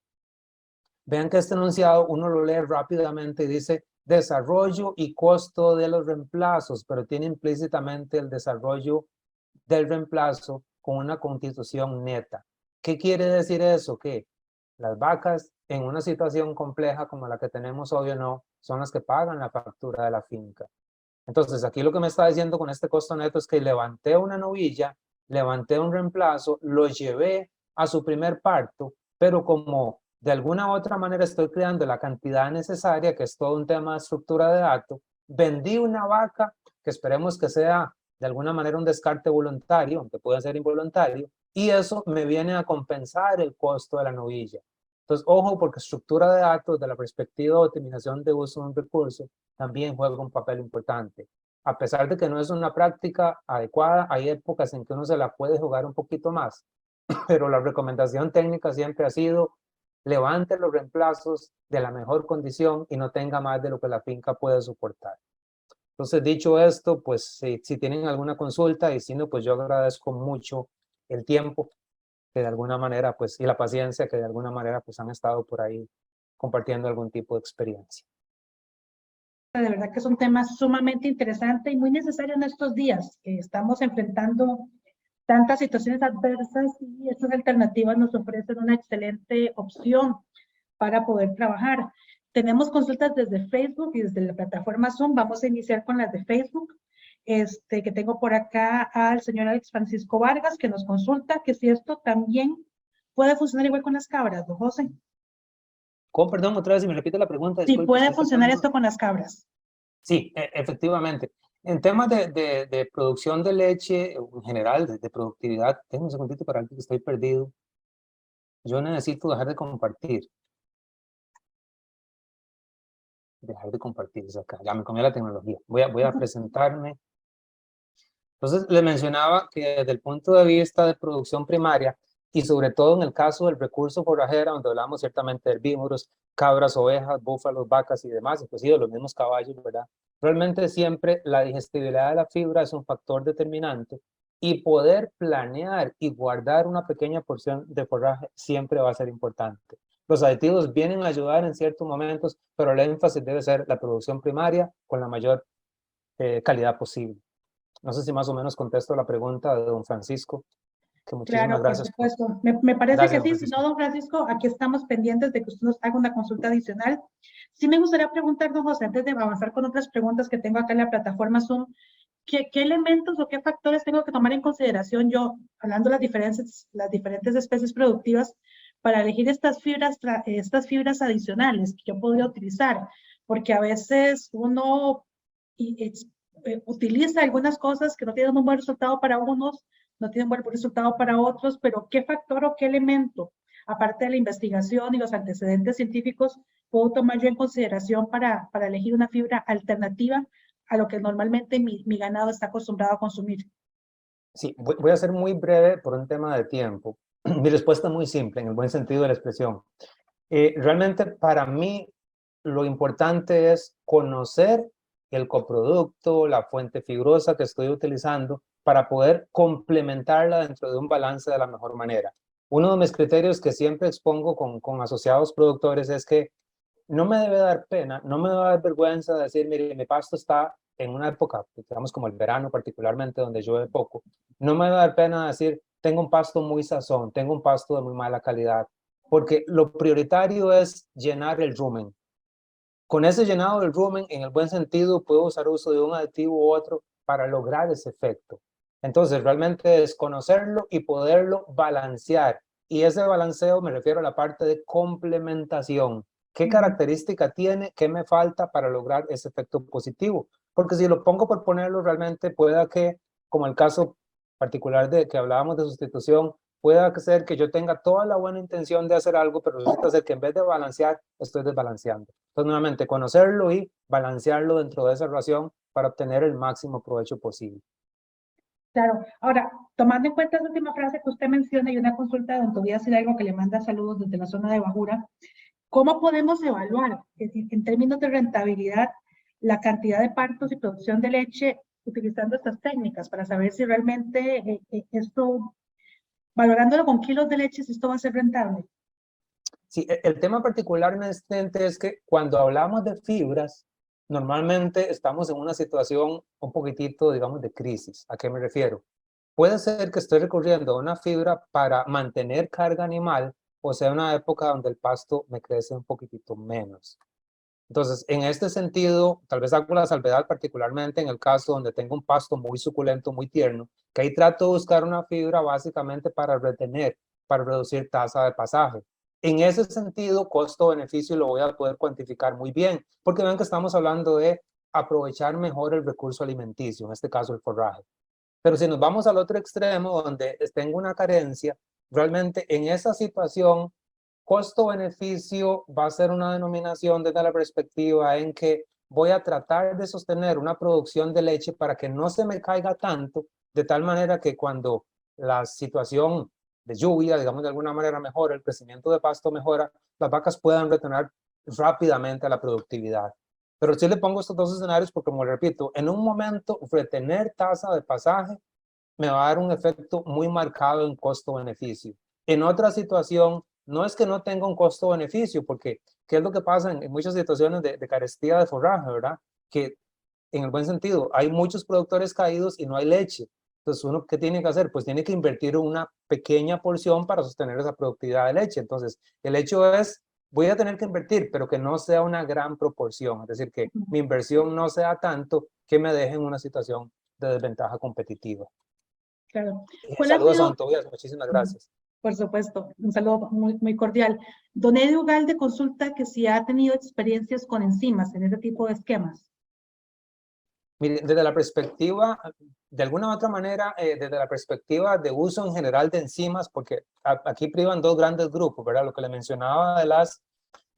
Vean que este enunciado uno lo lee rápidamente y dice desarrollo y costo de los reemplazos, pero tiene implícitamente el desarrollo del reemplazo con una constitución neta. ¿Qué quiere decir eso? Que las vacas en una situación compleja como la que tenemos hoy o no, son las que pagan la factura de la finca. Entonces, aquí lo que me está diciendo con este costo neto es que levanté una novilla, levanté un reemplazo, lo llevé a su primer parto, pero como de alguna u otra manera estoy creando la cantidad necesaria, que es todo un tema de estructura de datos, vendí una vaca, que esperemos que sea de alguna manera un descarte voluntario, aunque pueda ser involuntario, y eso me viene a compensar el costo de la novilla. Entonces, ojo, porque estructura de datos, de la perspectiva de optimización de uso de un recurso, también juega un papel importante. A pesar de que no es una práctica adecuada, hay épocas en que uno se la puede jugar un poquito más, pero la recomendación técnica siempre ha sido: levante los reemplazos de la mejor condición y no tenga más de lo que la finca puede soportar. Entonces, dicho esto, pues si tienen alguna consulta, y si no, pues yo agradezco mucho el tiempo que de alguna manera, pues, y la paciencia que de alguna manera, pues, han estado por ahí compartiendo algún tipo de experiencia.
De verdad que es un tema sumamente interesante y muy necesario en estos días, que estamos enfrentando tantas situaciones adversas, y estas alternativas nos ofrecen una excelente opción para poder trabajar. Tenemos consultas desde Facebook y desde la plataforma Zoom. Vamos a iniciar con las de Facebook. Que tengo por acá al señor Alex Francisco Vargas, que nos consulta que si esto también puede funcionar igual con las cabras, don José.
¿Cómo? Perdón, otra vez, si me repite la pregunta.
Si
Disculpe,
puede funcionar esto con las cabras.
Sí, efectivamente. En temas de producción de leche, en general, de productividad, tengo un segundito para que estoy perdido. Yo necesito dejar de compartir. Dejar de compartir es acá. Ya me comió la tecnología. Voy a presentarme. Entonces, le mencionaba que desde el punto de vista de producción primaria, y sobre todo en el caso del recurso forrajera, donde hablamos ciertamente de herbívoros, cabras, ovejas, búfalos, vacas y demás, inclusive los mismos caballos, ¿verdad? Realmente siempre la digestibilidad de la fibra es un factor determinante, y poder planear y guardar una pequeña porción de forraje siempre va a ser importante. Los aditivos vienen a ayudar en ciertos momentos, pero el énfasis debe ser la producción primaria con la mayor calidad posible. No sé si más o menos contesto la pregunta de don Francisco, que muchísimas
Claro, por
gracias.
supuesto. Me parece que
Gracias, don
sí. Si no,
Francisco.
don Francisco, aquí estamos pendientes de que usted nos haga una consulta adicional. Sí me gustaría preguntar, don José, antes de avanzar con otras preguntas que tengo acá en la plataforma Zoom, ¿qué elementos o qué factores tengo que tomar en consideración yo, hablando de las diferentes especies productivas, para elegir estas fibras adicionales que yo podría utilizar? Porque a veces uno utiliza algunas cosas que no tienen un buen resultado para unos, no tiene un buen resultado para otros, pero ¿qué factor o qué elemento, aparte de la investigación y los antecedentes científicos, puedo tomar yo en consideración para elegir una fibra alternativa a lo que normalmente mi ganado está acostumbrado a consumir?
Sí, voy a ser muy breve por un tema de tiempo. Mi respuesta es muy simple, en el buen sentido de la expresión. Realmente para mí lo importante es conocer el coproducto, la fuente fibrosa que estoy utilizando para poder complementarla dentro de un balance de la mejor manera. Uno de mis criterios que siempre expongo con asociados productores es que no me debe dar pena, no me debe dar vergüenza decir, mire, mi pasto está en una época, digamos como el verano particularmente, donde llueve poco. No me debe dar pena decir, tengo un pasto muy sazón, tengo un pasto de muy mala calidad, porque lo prioritario es llenar el rumen. Con ese llenado del rumen, en el buen sentido, puedo usar uso de un aditivo u otro para lograr ese efecto. Entonces, realmente es conocerlo y poderlo balancear. Y ese balanceo me refiero a la parte de complementación. ¿Qué característica tiene? ¿Qué me falta para lograr ese efecto positivo? Porque si lo pongo por ponerlo, realmente pueda que, como el caso particular de que hablábamos de sustitución, pueda ser que yo tenga toda la buena intención de hacer algo, pero resulta ser que en vez de balancear, estoy desbalanceando. Entonces, nuevamente, conocerlo y balancearlo dentro de esa relación para obtener el máximo provecho posible.
Claro. Ahora, tomando en cuenta esa última frase que usted menciona y una consulta de don Tobías Hidalgo que le manda saludos desde la zona de Bajura, ¿cómo podemos evaluar, es decir, en términos de rentabilidad, la cantidad de partos y producción de leche utilizando estas técnicas para saber si realmente esto, valorándolo con kilos de leche, si esto va a ser rentable?
Sí, el tema particularmente es que cuando hablamos de fibras, normalmente estamos en una situación un poquitito, digamos, de crisis. ¿A qué me refiero? Puede ser que estoy recurriendo a una fibra para mantener carga animal, o sea, una época donde el pasto me crece un poquitito menos. Entonces, en este sentido, tal vez hago la salvedad particularmente en el caso donde tengo un pasto muy suculento, muy tierno, que ahí trato de buscar una fibra básicamente para retener, para reducir tasa de pasaje. En ese sentido, costo-beneficio lo voy a poder cuantificar muy bien, porque ven que estamos hablando de aprovechar mejor el recurso alimenticio, en este caso el forraje. Pero si nos vamos al otro extremo, donde tengo una carencia, realmente en esa situación, costo-beneficio va a ser una denominación desde la perspectiva en que voy a tratar de sostener una producción de leche para que no se me caiga tanto, de tal manera que cuando la situación de lluvia, digamos de alguna manera mejora, el crecimiento de pasto mejora, las vacas puedan retornar rápidamente a la productividad. Pero sí le pongo estos dos escenarios porque, como repito, en un momento retener tasa de pasaje me va a dar un efecto muy marcado en costo-beneficio. En otra situación, no es que no tenga un costo-beneficio, porque ¿qué es lo que pasa en muchas situaciones de carestía de forraje, verdad? Que en el buen sentido, hay muchos productores caídos y no hay leche. Entonces, ¿uno qué tiene que hacer? Pues tiene que invertir una pequeña porción para sostener esa productividad de leche. Entonces, el hecho es, voy a tener que invertir, pero que no sea una gran proporción. Es decir, que mi inversión no sea tanto que me deje en una situación de desventaja competitiva.
Claro. ¿Cuál ha
Saludos a
sido?
don Tobías, muchísimas gracias.
Por supuesto, un saludo muy cordial. Don Eddie Ugalde consulta que si ha tenido experiencias con enzimas en este tipo de esquemas.
Mire, desde la perspectiva, de alguna u otra manera, desde la perspectiva de uso en general de enzimas, porque aquí privan dos grandes grupos, ¿verdad? Lo que le mencionaba de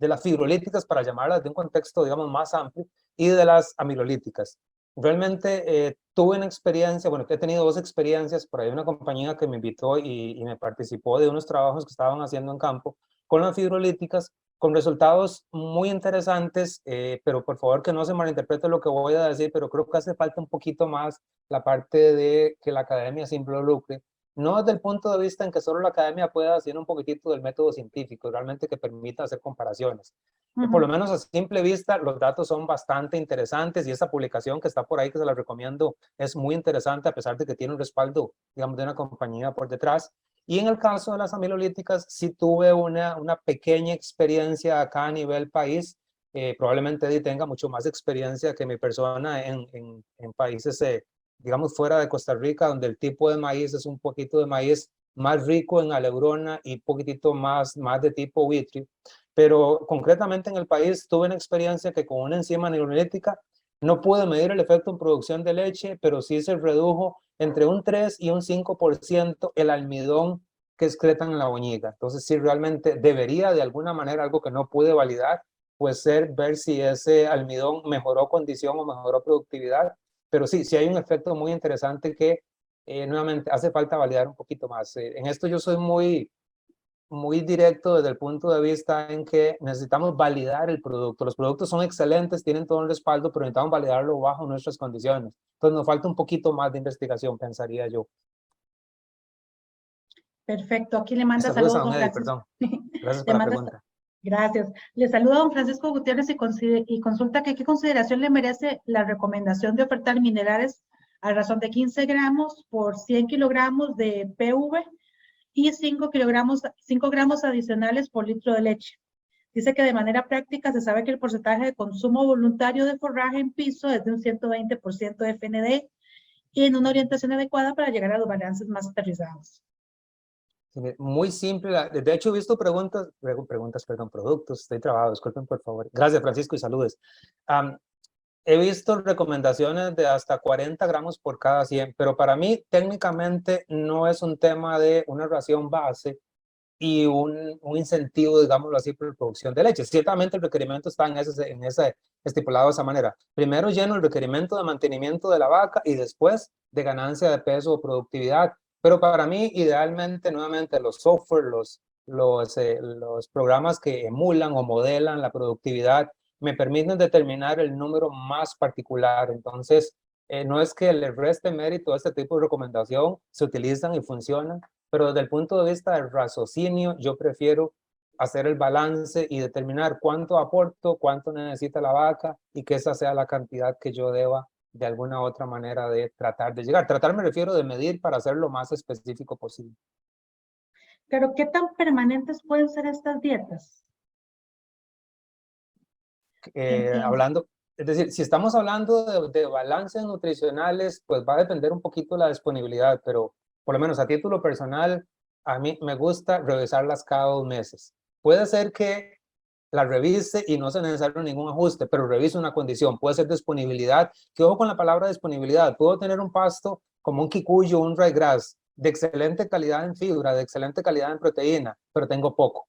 las fibrolíticas, para llamarlas de un contexto, digamos, más amplio, y de las amilolíticas. Realmente tuve una experiencia, bueno, he tenido dos experiencias, por ahí una compañía que me invitó y me participó de unos trabajos que estaban haciendo en campo con las fibrolíticas, con resultados muy interesantes, pero por favor que no se malinterprete lo que voy a decir, pero creo que hace falta un poquito más la parte de que la academia se involucre, no desde el punto de vista en que solo la academia pueda hacer un poquitito del método científico, realmente que permita hacer comparaciones. Por lo menos a simple vista, los datos son bastante interesantes y esta publicación que está por ahí, que se la recomiendo, es muy interesante a pesar de que tiene un respaldo, digamos, de una compañía por detrás. Y en el caso de las amilolíticas, sí tuve una pequeña experiencia acá a nivel país. Probablemente Eddie tenga mucho más experiencia que mi persona en países, digamos, fuera de Costa Rica, donde el tipo de maíz es un poquito de maíz más rico en aleurona y un poquitito más de tipo vitrio. Pero concretamente en el país tuve una experiencia que con una enzima neurolítica no pude medir el efecto en producción de leche, pero sí se redujo entre un 3 y un 5% el almidón que excretan en la boñiga. Entonces, sí, realmente debería de alguna manera, algo que no pude validar, pues ser ver si ese almidón mejoró condición o mejoró productividad. Pero sí, sí hay un efecto muy interesante que nuevamente hace falta validar un poquito más. En esto yo soy muy directo desde el punto de vista en que necesitamos validar el producto. Los productos son excelentes, tienen todo el respaldo, pero necesitamos validarlo bajo nuestras condiciones. Entonces nos falta un poquito más de investigación, pensaría yo.
Perfecto, aquí le manda
Saludos a
saludos,
don
don
Eddie,
Francisco.
perdón. Gracias
Le
por la
manda
pregunta.
Gracias. Le saluda a don Francisco Gutiérrez y consulta que qué consideración le merece la recomendación de ofertar minerales a razón de 15 gramos por 100 kilogramos de PV y 5 gramos adicionales por litro de leche. Dice que de manera práctica se sabe que el porcentaje de consumo voluntario de forraje en piso es de un 120% de FND y en una orientación adecuada para llegar a los balances más aterrizados.
Muy simple. De hecho, he visto productos. Estoy trabado, disculpen por favor. Gracias, Francisco, y saludos. He visto recomendaciones de hasta 40 gramos por cada 100, pero para mí técnicamente no es un tema de una ración base y un incentivo, digámoslo así, por la producción de leche. Ciertamente el requerimiento está en ese estipulado de esa manera. Primero lleno el requerimiento de mantenimiento de la vaca y después de ganancia de peso o productividad. Pero para mí, idealmente, nuevamente, los software, los programas que emulan o modelan la productividad me permiten determinar el número más particular. Entonces, no es que le reste mérito a este tipo de recomendación, se utilizan y funcionan, pero desde el punto de vista del raciocinio, yo prefiero hacer el balance y determinar cuánto aporto, cuánto necesita la vaca y que esa sea la cantidad que yo deba de alguna otra manera de tratar de llegar. Tratar me refiero de medir para hacer lo más específico posible.
Pero, ¿qué tan permanentes pueden ser estas dietas?
Hablando, es decir, si estamos hablando de balances nutricionales, pues va a depender un poquito de la disponibilidad, pero por lo menos a título personal, a mí me gusta revisarlas cada 2 meses. Puede ser que la revise y no sea necesario ningún ajuste, pero revise una condición. Puede ser disponibilidad, que ojo con la palabra disponibilidad. Puedo tener un pasto como un kikuyu, un ryegrass, de excelente calidad en fibra, de excelente calidad en proteína, pero tengo poco.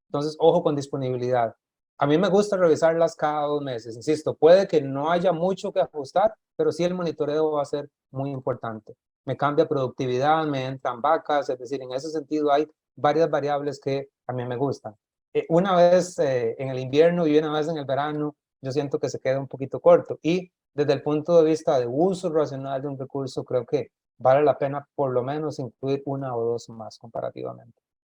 Entonces, ojo con disponibilidad. A mí me gusta revisarlas cada 2 meses. Insisto, puede que no haya mucho que ajustar, pero sí el monitoreo va a ser muy importante. Me cambia productividad, me entran vacas, es decir, en ese sentido hay varias variables que a mí me gustan. Una vez en el invierno y una vez en el verano, yo siento que se queda un poquito corto. Y desde el punto de vista de uso racional de un recurso, creo que vale la pena por lo menos incluir 1 o 2 más comparativamente.